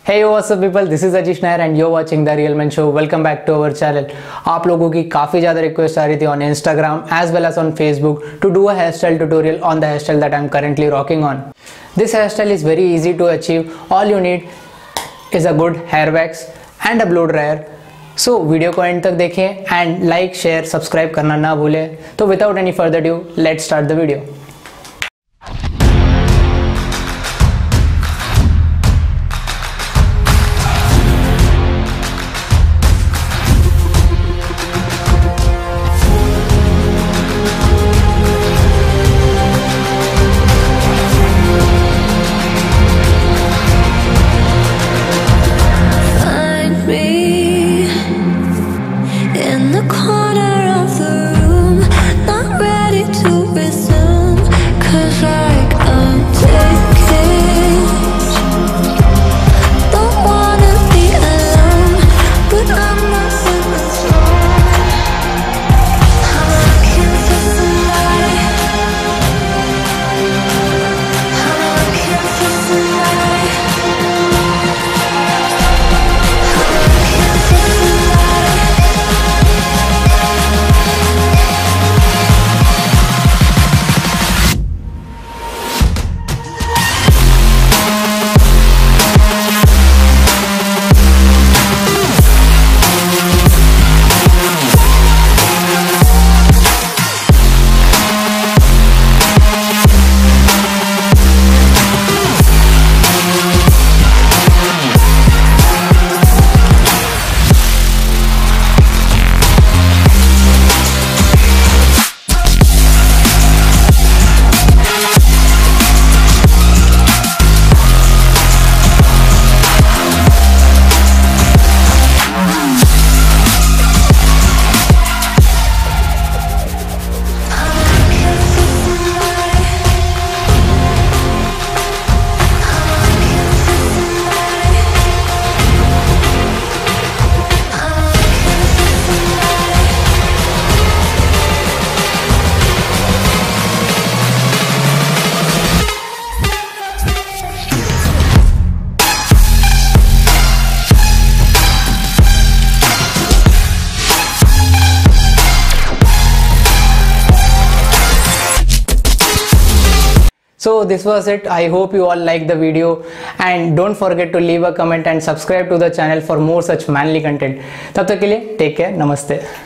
Hey what's up people, this is Ajish Nair and you're watching The Real Men Show. Welcome back to our channel. आप लोगों की काफ़ी ज़्यादा request आ रही थी on Instagram as well as on Facebook to do a hairstyle tutorial on the hairstyle that I'm currently rocking on. This hairstyle is very easy to achieve. All you need is a good hair wax and a blow dryer. So video को and तक देखें and like, share, subscribe करना ना भूलें. तो without any further ado, let's start the video. So this was it. I hope you all liked the video and don't forget to leave a comment and subscribe to the channel for more such manly content. तब तक के लिए take care. Namaste.